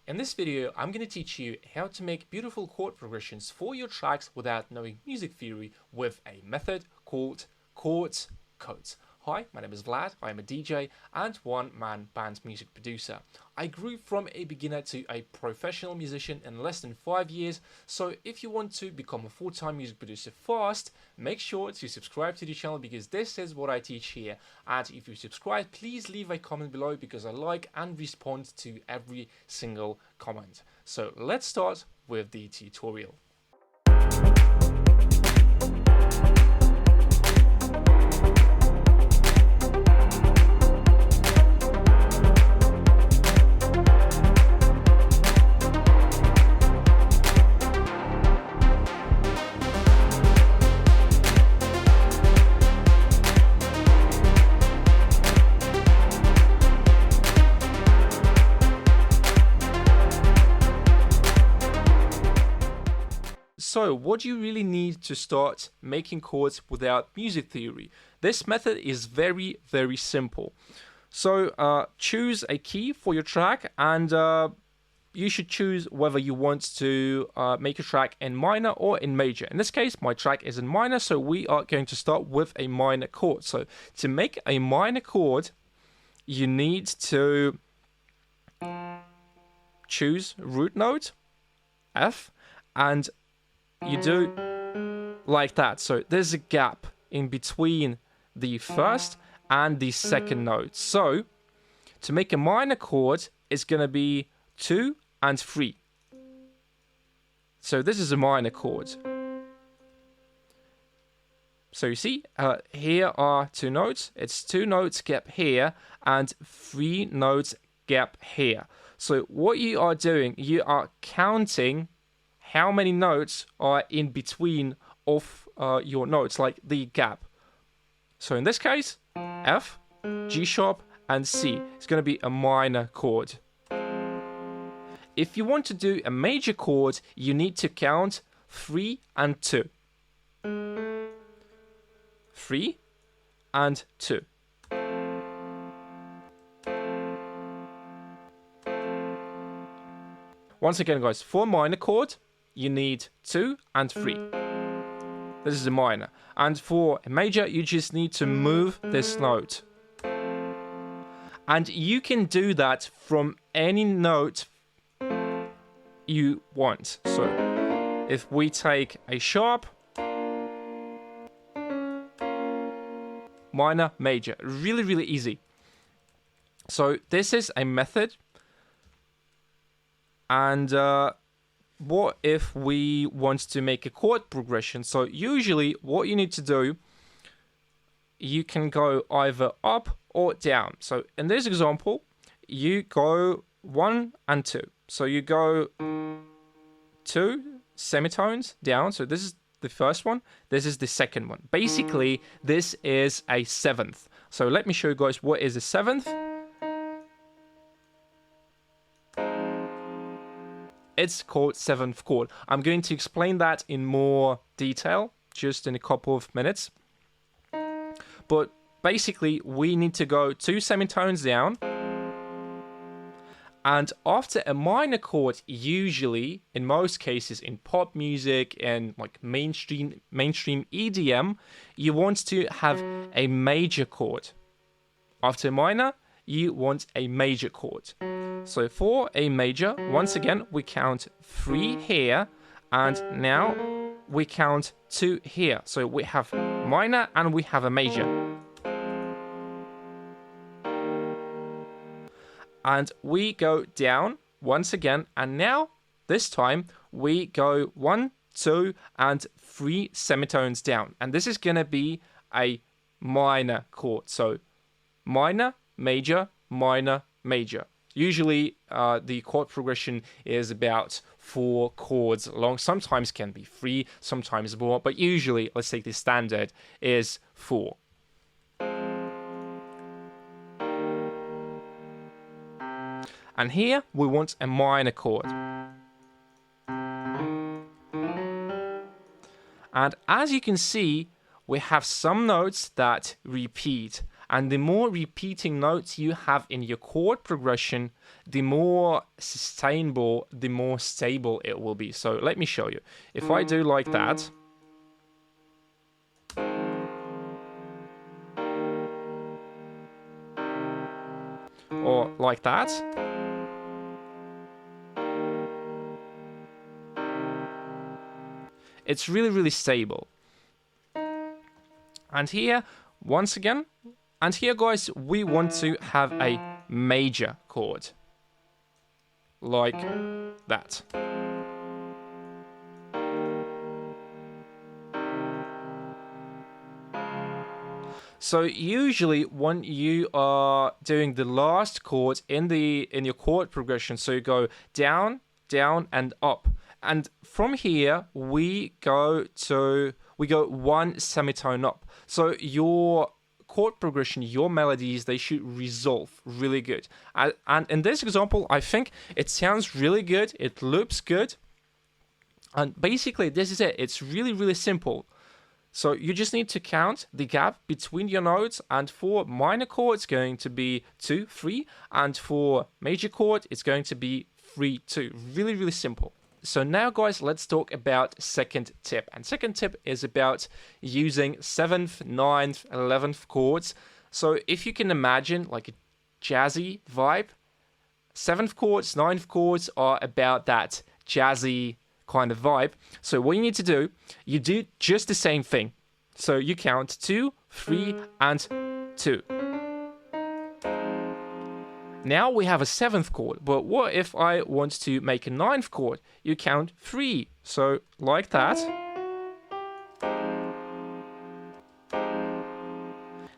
In this video, I'm going to teach you how to make beautiful chord progressions for your tracks without knowing music theory with a method called Chords Codes. Hi, my name is Vlad, I am a DJ and one-man band music producer. I grew from a beginner to a professional musician in less than 5 years, so if you want to become a full-time music producer fast, make sure to subscribe to the channel because this is what I teach here. And if you subscribe, please leave a comment below because I like and respond to every single comment. So let's start with the tutorial. So what do you really need to start making chords without music theory? This method is very, very simple. So choose a key for your track and you should choose whether you want to make a track in minor or in major. In this case, my track is in minor, so we are going to start with a minor chord. So to make a minor chord, you need to choose root note, F, and you do like that. So there's a gap in between the first and the second note. So to make a minor chord, it's going to be 2 and 3. So this is a minor chord. So you see, here are 2 notes. It's 2 notes gap here and 3 notes gap here. So what you are doing, you are counting how many notes are in between of your notes, like the gap. So in this case, F, G sharp, and C is going to be a minor chord. If you want to do a major chord, you need to count 3 and 2. 3 and 2. Once again, guys, for a minor chord, you need 2 and 3. This is a minor. And for a major, you just need to move this note. And you can do that from any note you want. So if we take a sharp, minor, major. Really, really easy. So this is a method. And what if we want to make a chord progression? So usually what you need to do, you can go either up or down. So in this example, you go 1 and 2. So you go 2 semitones down. So this is the first one. This is the second one. Basically, this is a 7th. So let me show you guys what is a 7th. It's called 7th chord. I'm going to explain that in more detail just in a couple of minutes. But basically, we need to go 2 semitones down. And after a minor chord, usually, in most cases, in pop music and like mainstream EDM, you want to have a major chord. After a minor, you want a major chord. So for a major, once again, we count 3 here, and now we count 2 here. So we have minor and we have a major. And we go down once again, and now, this time, we go 1, 2, and 3 semitones down. And this is going to be a minor chord. So minor, major, minor, major. Usually, the chord progression is about 4 chords long. Sometimes can be 3, sometimes more, but usually, let's take the standard, is 4. And here, we want a minor chord. And as you can see, we have some notes that repeat. And the more repeating notes you have in your chord progression, the more sustainable, the more stable it will be. So let me show you. If I do like that, or like that, it's really, really stable. And here, once again, and here, guys, we want to have a major chord. Like that. So usually when you are doing the last chord in your chord progression, so you go down, down, and up. And from here we go one semitone up. So your chord progression, your melodies, they should resolve really good. And in this example, I think it sounds really good. It loops good. And basically, this is it. It's really, really simple. So you just need to count the gap between your notes, and for minor chord it's going to be 2, 3, and for major chord it's going to be 3, 2. Really, really simple. So now, guys, let's talk about second tip. And second tip is about using 7th, 9th, 11th chords. So if you can imagine like a jazzy vibe, 7th chords, 9th chords are about that jazzy kind of vibe. So what you need to do, you do just the same thing. So you count 2, 3, and 2. Now we have a 7th chord, but what if I want to make a 9th chord? You count 3, so like that.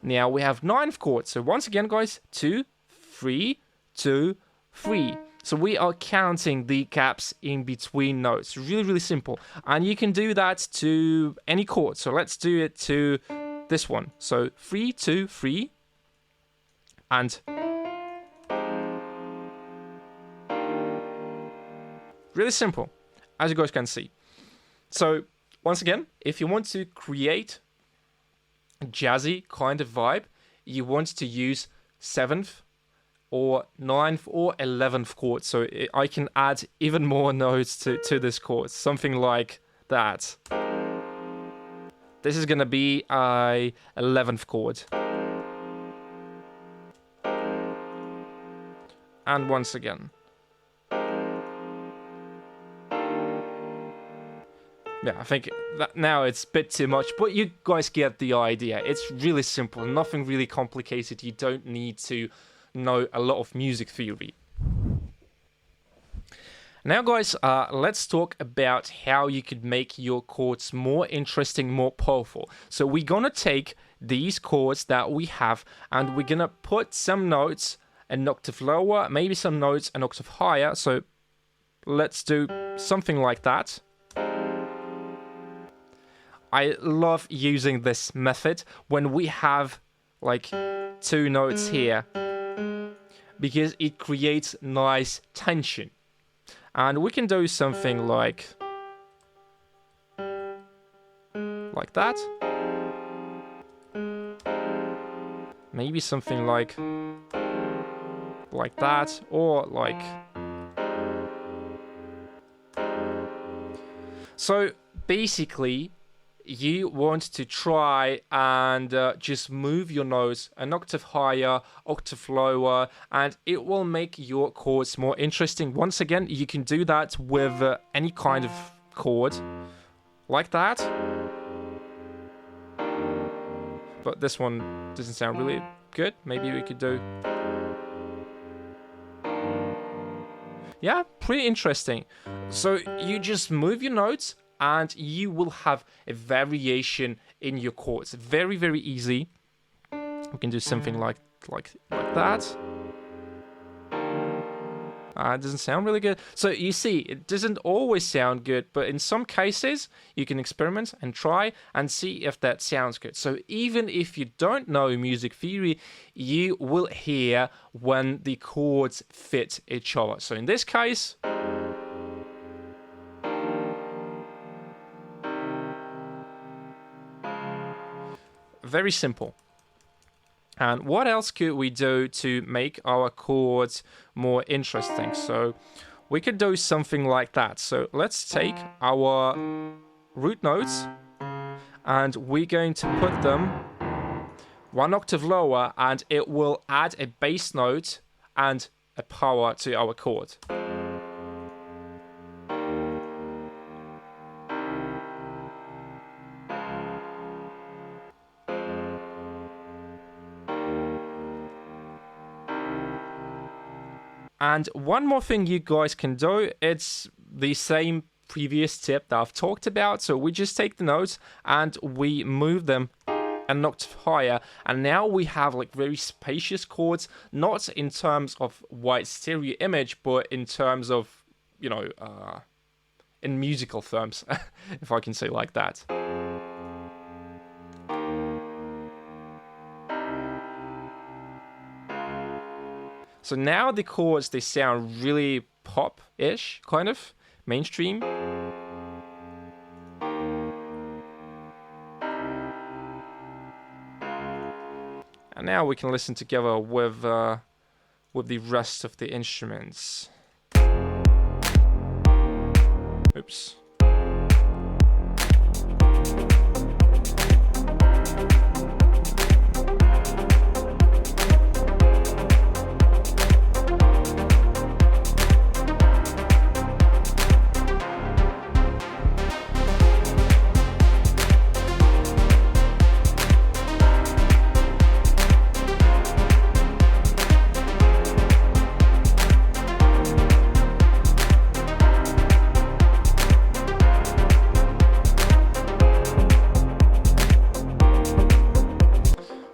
Now we have 9th chord, so once again, guys, 2, 3, 2, 3. So we are counting the gaps in between notes. Really, really simple. And you can do that to any chord. So let's do it to this one. So 3, 2, 3. And really simple, as you guys can see. So once again, if you want to create a jazzy kind of vibe, you want to use 7th, or 9th or 11th chord. So I can add even more notes to this chord. Something like that. This is going to be a 11th chord. And once again. Yeah, I think that now it's a bit too much, but you guys get the idea. It's really simple, nothing really complicated. You don't need to know a lot of music theory. Now, guys, let's talk about how you could make your chords more interesting, more powerful. So we're gonna take these chords that we have and we're gonna put some notes an octave lower, maybe some notes an octave higher. So let's do something like that. I love using this method when we have like 2 notes here, because it creates nice tension. And we can do something like that. Maybe something like that, or like. So basically, you want to try and just move your notes an octave higher, octave lower, and it will make your chords more interesting. Once again, you can do that with any kind of chord, like that. But this one doesn't sound really good. Maybe we could do... Yeah, pretty interesting. So you just move your notes, and you will have a variation in your chords. Very, very easy. We can do something like that. It doesn't sound really good. So you see, it doesn't always sound good, but in some cases, you can experiment and try and see if that sounds good. So even if you don't know music theory, you will hear when the chords fit each other. So in this case... very simple. And what else could we do to make our chords more interesting? So we could do something like that. So let's take our root notes and we're going to put them one octave lower, and it will add a bass note and a power to our chord. And one more thing you guys can do, it's the same previous tip that I've talked about. So we just take the notes and we move them an octave higher, and now we have like very spacious chords, not in terms of wide stereo image, but in terms of, you know, in musical terms, if I can say like that. So now the chords, they sound really pop-ish, kind of, mainstream. And now we can listen together with the rest of the instruments. Oops.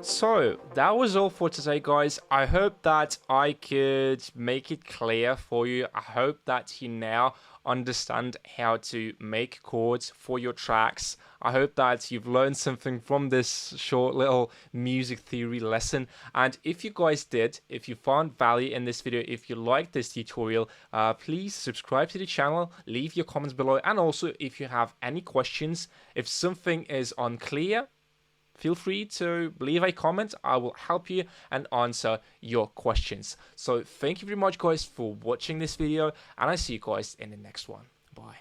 So that was all for today, guys. I hope that I could make it clear for you. I hope that you now understand how to make chords for your tracks. I hope that you've learned something from this short little music theory lesson. And if you guys did, if you found value in this video, if you liked this tutorial, please subscribe to the channel, leave your comments below. And also, if you have any questions, if something is unclear, feel free to leave a comment. I will help you and answer your questions. So thank you very much, guys, for watching this video, and I see you guys in the next one. Bye.